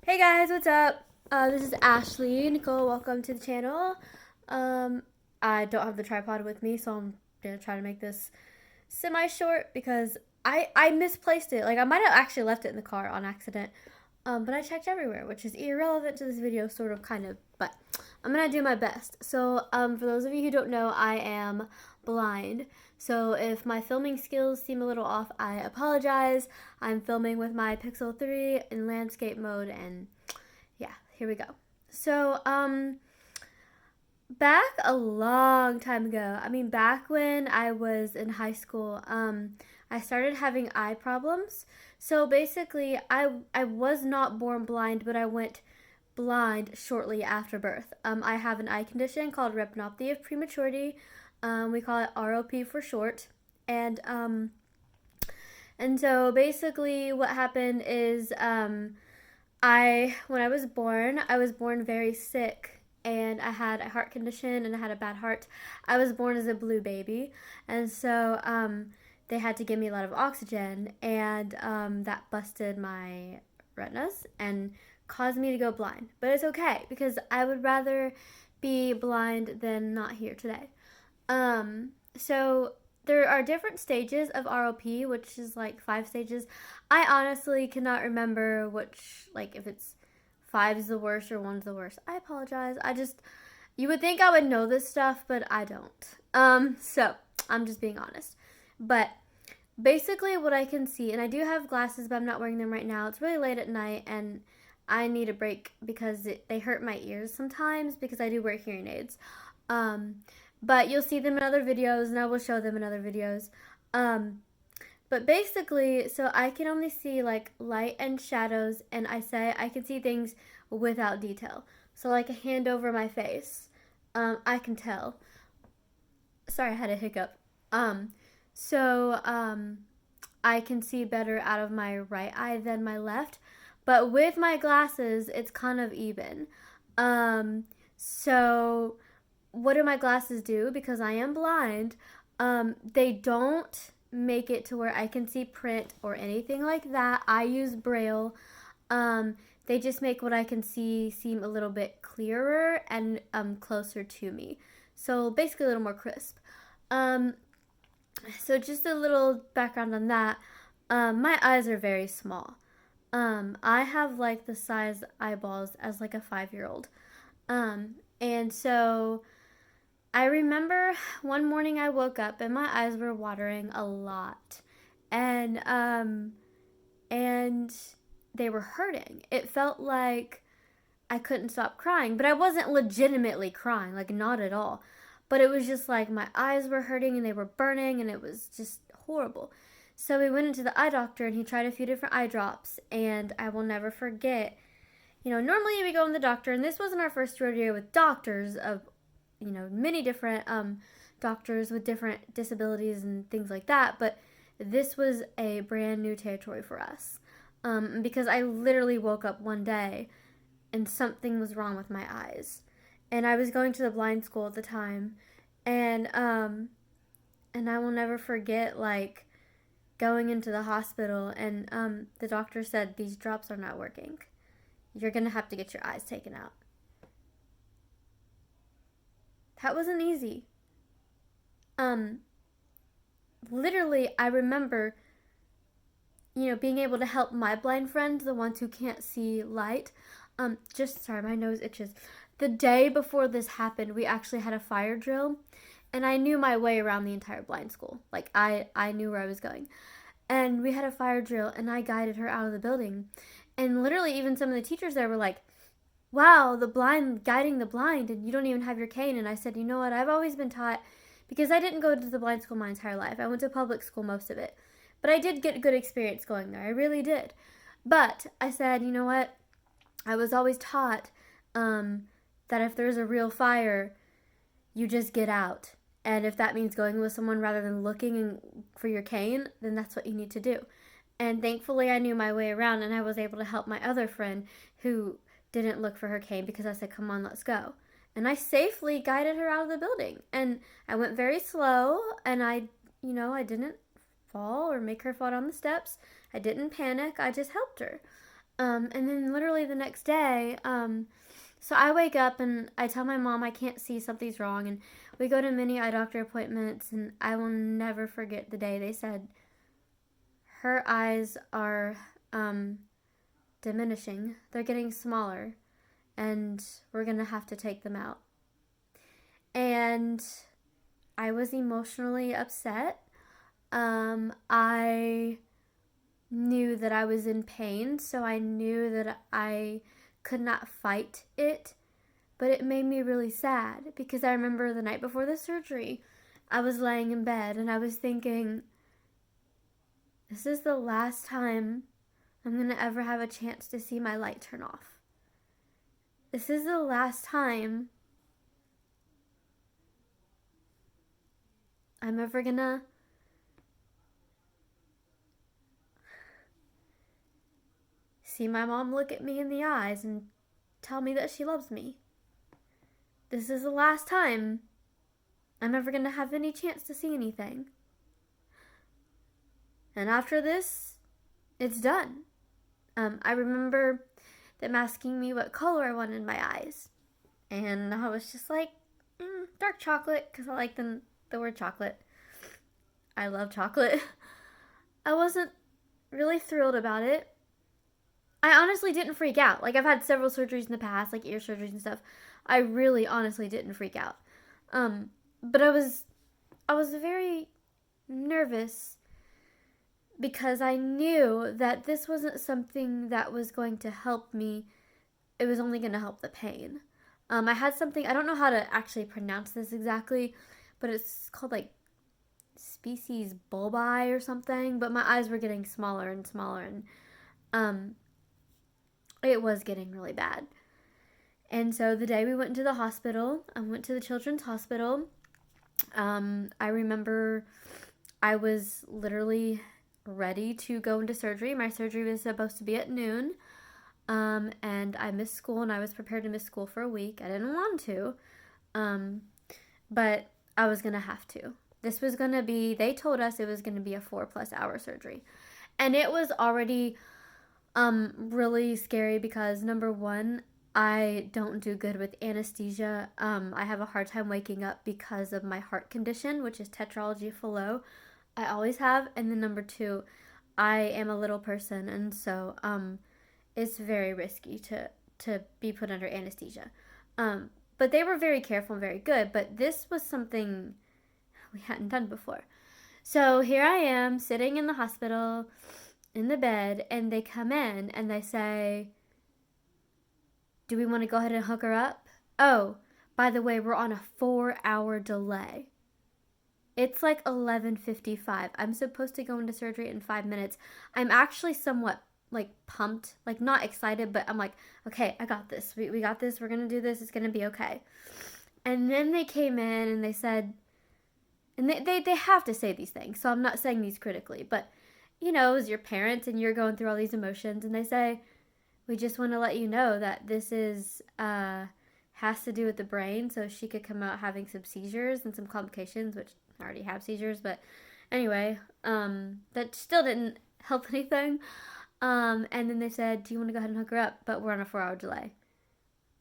Hey guys, what's up? This is Ashley. Nicole, welcome to the channel. Um, I don't have the tripod with me, so I'm gonna try to make this semi-short because I misplaced it. Like I might have actually left it in the car on accident. But I checked everywhere, which is irrelevant to this video, sort of, kind of. But I'm gonna do my best. So, for those of you who don't know, I am blind. So if my filming skills seem a little off, I apologize. I'm filming with my Pixel 3 in landscape mode, and yeah, here we go. So, back a long time ago, back when I was in high school, I started having eye problems. So basically, I was not born blind, but I went blind shortly after birth. I have an eye condition called retinopathy of prematurity. We call it ROP for short. And so basically what happened is when I was born very sick, and I had a heart condition and I had a bad heart. I was born as a blue baby, and so they had to give me a lot of oxygen, and that busted my retinas and caused me to go blind. But it's okay because I would rather be blind than not here today. So there are different stages of ROP, which is like 5 stages. I honestly cannot remember which, like, if it's 5's the worst or 1's the worst. I apologize. You would think I would know this stuff, but I don't. So I'm just being honest. But basically, what I can see, and I do have glasses, but I'm not wearing them right now. It's really late at night, and I need a break because they hurt my ears sometimes because I do wear hearing aids. But you'll see them in other videos, and I will show them in other videos. But basically, so I can only see like light and shadows, and I can see things without detail. So like a hand over my face, I can tell. Sorry, I had a hiccup. So I can see better out of my right eye than my left, but with my glasses, it's kind of even. So what do my glasses do? Because I am blind, they don't make it to where I can see print or anything like that. I use Braille. They just make what I can see seem a little bit clearer and closer to me. So basically a little more crisp. So just a little background on that. My eyes are very small. I have like the size eyeballs as like a 5-year-old. And so I remember one morning I woke up and my eyes were watering a lot. And they were hurting. It felt like I couldn't stop crying, but I wasn't legitimately crying, like not at all. But it was just like my eyes were hurting and they were burning, and it was just horrible. So we went into the eye doctor, and he tried a few different eye drops, and I will never forget. Normally we go in the doctor, and this wasn't our first rodeo with doctors of, many different doctors with different disabilities and things like that, but this was a brand new territory for us. Because I literally woke up one day and something was wrong with my eyes. And I was going to the blind school at the time, and I will never forget, like, going into the hospital, and the doctor said, "These drops are not working. You're gonna have to get your eyes taken out." That wasn't easy. Literally, I remember, being able to help my blind friends, the ones who can't see light. Sorry, my nose itches. The day before this happened, we actually had a fire drill, and I knew my way around the entire blind school. Like, I knew where I was going. And we had a fire drill, and I guided her out of the building. And literally, even some of the teachers there were like, "Wow, the blind, guiding the blind, and you don't even have your cane." And I said, "You know what? I've always been taught," because I didn't go to the blind school my entire life. I went to public school most of it. But I did get a good experience going there. I really did. But I said, "You know what? I was always taught that if there's a real fire, you just get out. And if that means going with someone rather than looking for your cane, then that's what you need to do." And thankfully, I knew my way around, and I was able to help my other friend who didn't look for her cane, because I said, "Come on, let's go." And I safely guided her out of the building. And I went very slow, and I didn't fall or make her fall down the steps. I didn't panic. I just helped her. And then literally the next day, so I wake up and I tell my mom I can't see, something's wrong. And we go to many eye doctor appointments, and I will never forget the day they said her eyes are diminishing. They're getting smaller, and we're going to have to take them out. And I was emotionally upset. I knew that I was in pain, so I knew that I could not fight it. But it made me really sad because I remember the night before the surgery, I was laying in bed and I was thinking, this is the last time I'm going to ever have a chance to see my light turn off. This is the last time I'm ever going to see my mom look at me in the eyes and tell me that she loves me. This is the last time I'm ever going to have any chance to see anything. And after this, it's done. I remember them asking me what color I wanted my eyes. And I was just like, dark chocolate, because I like the word chocolate. I love chocolate. I wasn't really thrilled about it. I honestly didn't freak out. Like, I've had several surgeries in the past, like ear surgeries and stuff. I really honestly didn't freak out. But I was very nervous because I knew that this wasn't something that was going to help me. It was only going to help the pain. I had something, I don't know how to actually pronounce this exactly, but it's called like species bulbi or something. But my eyes were getting smaller and smaller, and it was getting really bad. And so the day we went into the hospital, I went to the children's hospital. I remember I was literally ready to go into surgery. My surgery was supposed to be at noon. And I missed school, and I was prepared to miss school for a week. I didn't want to, but I was going to have to. This was going to be, they told us it was going to be a 4+ hour surgery. And it was already really scary because, number one, I don't do good with anesthesia. I have a hard time waking up because of my heart condition, which is tetralogy Fallot. I always have. And then number two, I am a little person, and so it's very risky to be put under anesthesia. But they were very careful and very good. But this was something we hadn't done before. So here I am sitting in the hospital in the bed, and they come in and they say, do we want to go ahead and hook her up? Oh, by the way, we're on a 4-hour delay. It's like 11:55. I'm supposed to go into surgery in 5 minutes. I'm actually somewhat like pumped, like not excited, but I'm like, okay, I got this. We got this. We're going to do this. It's going to be okay. And then they came in and they said, and they have to say these things, so I'm not saying these critically, but you know, as your parents and you're going through all these emotions, and they say, we just want to let you know that this is has to do with the brain, so she could come out having some seizures and some complications, which I already have seizures, but anyway, that still didn't help anything. And then they said, do you want to go ahead and hook her up? But we're on a 4-hour delay.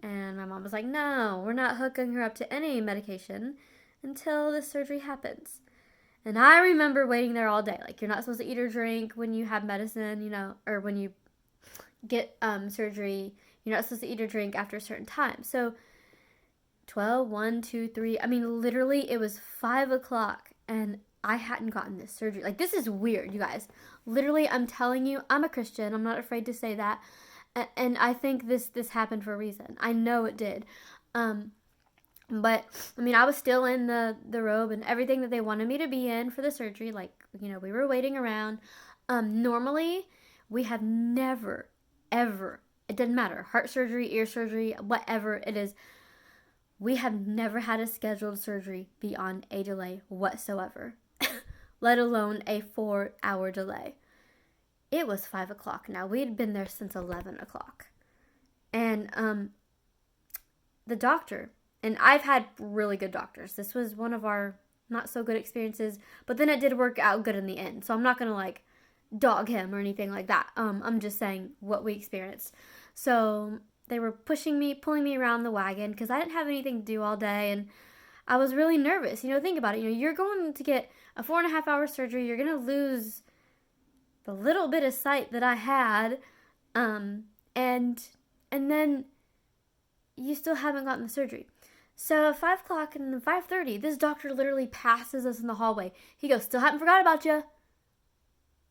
And my mom was like, no, we're not hooking her up to any medication until the surgery happens. And I remember waiting there all day. Like, you're not supposed to eat or drink when you have medicine, you know, or when you get surgery. You're not supposed to eat or drink after a certain time. So 12, 1, 2, 3. I mean, literally, it was 5 o'clock, and I hadn't gotten this surgery. Like, this is weird, you guys. Literally, I'm telling you, I'm a Christian. I'm not afraid to say that. And I think this happened for a reason. I know it did. But, I mean, I was still in the robe and everything that they wanted me to be in for the surgery. Like, you know, we were waiting around. Normally, we have never, ever, it doesn't matter, heart surgery, ear surgery, whatever it is, we have never had a scheduled surgery be on a delay whatsoever, let alone a 4-hour delay. It was 5 o'clock now. We had been there since 11 o'clock. And the doctor, and I've had really good doctors. This was one of our not so good experiences, but then it did work out good in the end. So I'm not going to like dog him or anything like that. I'm just saying what we experienced. So they were pushing me, pulling me around the wagon because I didn't have anything to do all day, and I was really nervous. Think about it. You're going to get a 4.5 hour surgery. You're gonna lose the little bit of sight that I had, and then you still haven't gotten the surgery. So at 5 o'clock and 5:30, this doctor literally passes us in the hallway. He goes, "Still haven't forgot about you."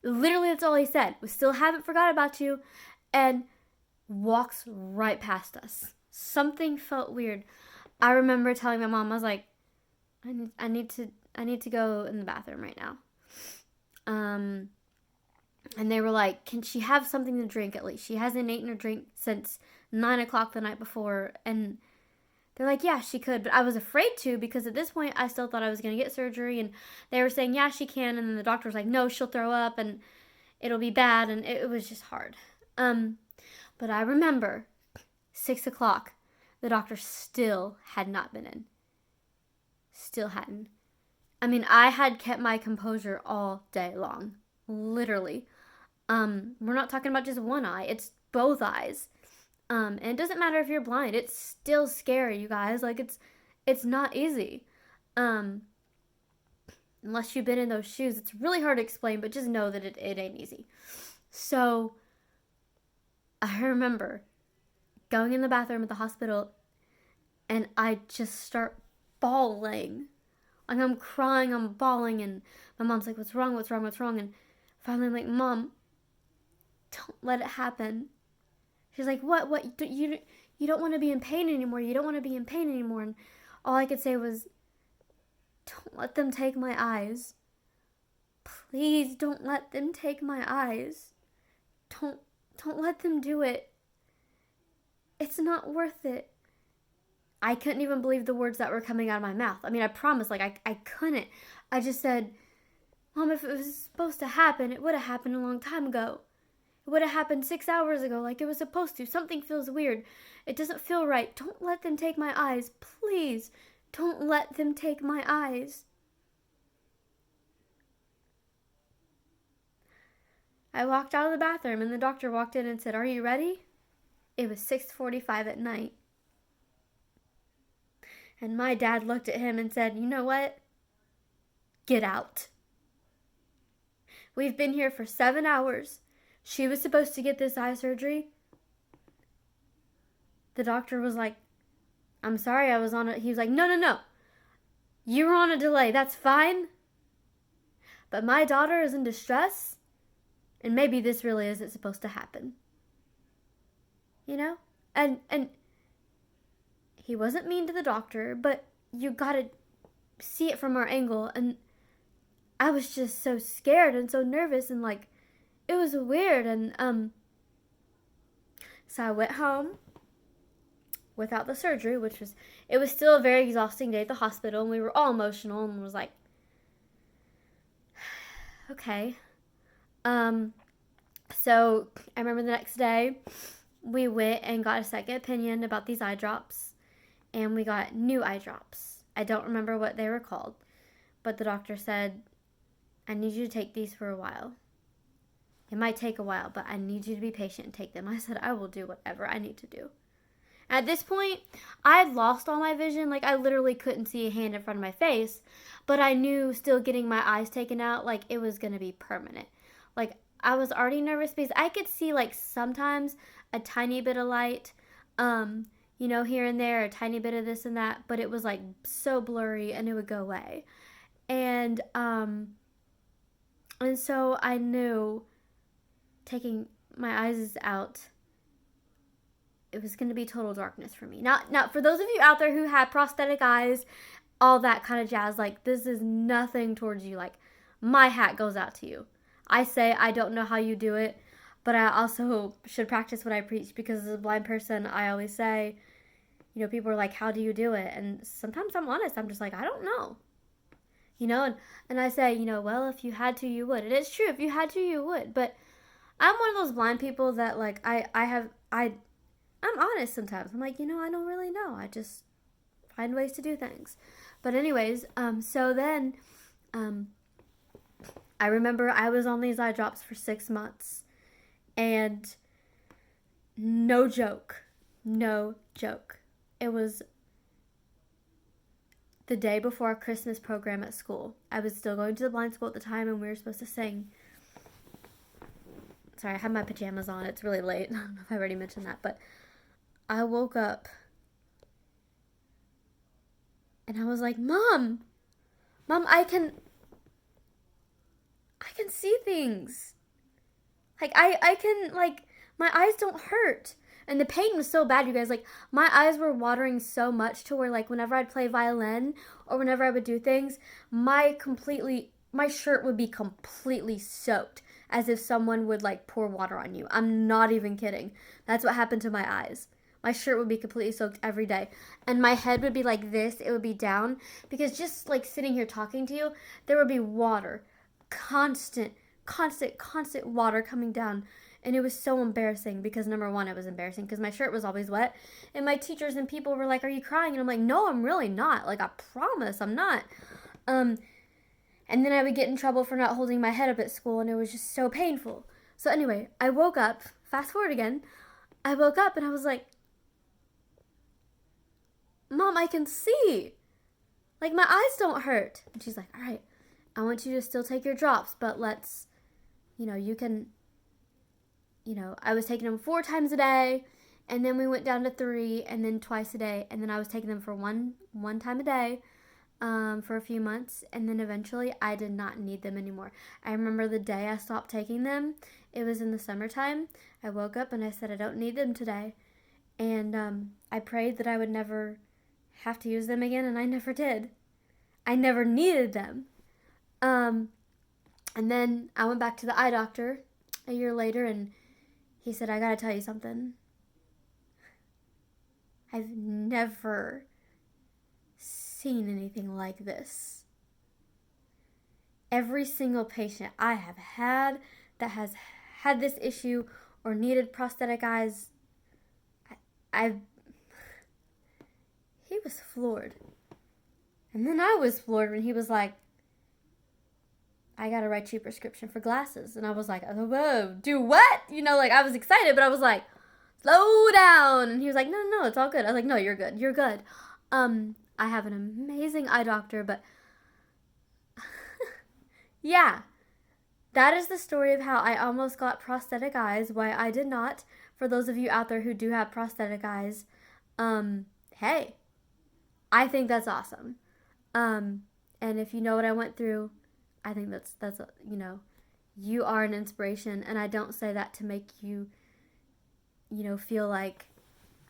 Literally, that's all he said. "We still haven't forgot about you," and walks right past us. Something felt weird. I remember telling my mom, I was like, I need to go in the bathroom right now. And they were like, "Can she have something to drink at least? She hasn't eaten or drink since 9 o'clock the night before." And they're like, "Yeah, she could." But I was afraid to, because at this point, I still thought I was going to get surgery. And they were saying, "Yeah, she can." And then the doctor was like, "No, she'll throw up and it'll be bad." And it was just hard. But I remember 6 o'clock, the doctor still had not been in. Still hadn't. I mean, I had kept my composure all day long. Literally. We're not talking about just one eye. It's both eyes. And it doesn't matter if you're blind. It's still scary, you guys. Like, it's not easy. Unless you've been in those shoes. It's really hard to explain, but just know that it ain't easy. So, I remember going in the bathroom at the hospital, and I just start bawling. Like, I'm crying, I'm bawling, and my mom's like, "What's wrong, what's wrong, what's wrong?" And finally I'm like, "Mom, don't let it happen." She's like, "What, you don't want to be in pain anymore, you don't want to be in pain anymore." And all I could say was, "Don't let them take my eyes. Please don't let them take my eyes. Don't let them do it. It's not worth it." I couldn't even believe the words that were coming out of my mouth. I mean, I promise, like, I couldn't. I just said, "Mom, if it was supposed to happen, it would have happened a long time ago. It would have happened 6 hours ago, like it was supposed to. Something feels weird. It doesn't feel right. Don't let them take my eyes. Please, don't let them take my eyes." I walked out of the bathroom, and the doctor walked in and said, "Are you ready?" It was 6:45 at night. And my dad looked at him and said, "You know what? Get out. We've been here for 7 hours. She was supposed to get this eye surgery." The doctor was like, "I'm sorry, I was on it." He was like, No. You were on a delay. That's fine. But my daughter is in distress, and maybe this really isn't supposed to happen. And he wasn't mean to the doctor, but you gotta see it from our angle. And I was just so scared and so nervous, and like, it was weird. And so I went home without the surgery, it was still a very exhausting day at the hospital, and we were all emotional, and was like, okay. So I remember the next day we went and got a second opinion about these eye drops, and we got new eye drops. I don't remember what they were called, but the doctor said, "I need you to take these for a while. It might take a while, but I need you to be patient and take them." I said, "I will do whatever I need to do." At this point, I had lost all my vision. Like, I literally couldn't see a hand in front of my face, but I knew still getting my eyes taken out, like, it was going to be permanent. Like, I was already nervous because I could see, like, sometimes a tiny bit of light, here and there, a tiny bit of this and that, but it was, like, so blurry, and it would go away. And so I knew taking my eyes out, it was going to be total darkness for me. Now, for those of you out there who have prosthetic eyes, all that kind of jazz, like, this is nothing towards you. Like, my hat goes out to you. I say I don't know how you do it, but I also should practice what I preach, because as a blind person, I always say, people are like, "How do you do it?" And sometimes I'm honest. I'm just like, I don't know. And I say, well, if you had to, you would. And it's true. If you had to, you would. But I'm one of those blind people that, like, I'm honest sometimes. I'm like, I don't really know. I just find ways to do things. But anyways, so then I remember I was on these eye drops for 6 months, and no joke, no joke. It was the day before our Christmas program at school. I was still going to the blind school at the time, and we were supposed to sing. Sorry, I have my pajamas on. It's really late. I don't know if I already mentioned that, but I woke up and I was like, Mom, I can see things. Like, I can, like, my eyes don't hurt. And the pain was so bad, you guys. Like, my eyes were watering so much to where, like, whenever I'd play violin or whenever I would do things, my shirt would be completely soaked, as if someone would, like, pour water on you. I'm not even kidding. That's what happened to my eyes. My shirt would be completely soaked every day. And my head would be like this. It would be down. Because just, like, sitting here talking to you, there would be water. Constant water coming down. And it was so embarrassing because, number one, it was embarrassing because my shirt was always wet. And my teachers and people were like, are you crying? And I'm like, no, I'm really not. Like, I promise I'm not. And then I would get in trouble for not holding my head up at school, and it was just so painful. So anyway, I woke up, fast forward again, I woke up and I was like, Mom, I can see. Like, my eyes don't hurt. And she's like, all right, I want you to still take your drops, but let's, you can, I was taking them 4 times a day, and then we went down to 3, and then twice a day, and then I was taking them for one time a day for a few months, and then eventually I did not need them anymore. I remember the day I stopped taking them. It was in the summertime. I woke up and I said, I don't need them today, and I prayed that I would never have to use them again, and I never did. I never needed them. And then I went back to the eye doctor a year later, and he said, I gotta tell you something. I've never seen anything like this. Every single patient I have had that has had this issue or needed prosthetic eyes, he was floored. And then I was floored when he was like, I gotta write you a prescription for glasses. And I was like, oh, whoa, do what? I was excited, but I was like, slow down. And he was like, no, it's all good. I was like, no, you're good. You're good. I have an amazing eye doctor, but yeah, that is the story of how I almost got prosthetic eyes, why I did not. For those of you out there who do have prosthetic eyes, hey, I think that's awesome. And if you know what I went through, I think that's you are an inspiration, and I don't say that to make you, feel like,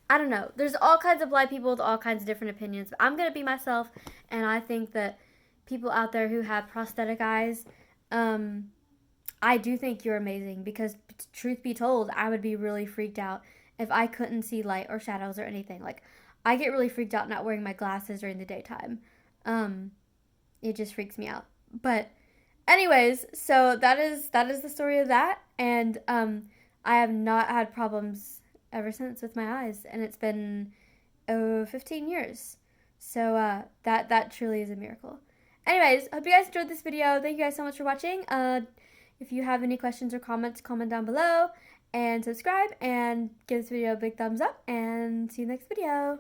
I don't know. There's all kinds of blind people with all kinds of different opinions, but I'm going to be myself, and I think that people out there who have prosthetic eyes, I do think you're amazing, because truth be told, I would be really freaked out if I couldn't see light or shadows or anything. Like, I get really freaked out not wearing my glasses during the daytime. It just freaks me out. But anyways, so that is the story of that, and I have not had problems ever since with my eyes, and it's been 15 years. So that truly is a miracle. Anyways, hope you guys enjoyed this video. Thank you guys so much for watching. If you have any questions or comments, comment down below, and subscribe, and give this video a big thumbs up, and see you next video.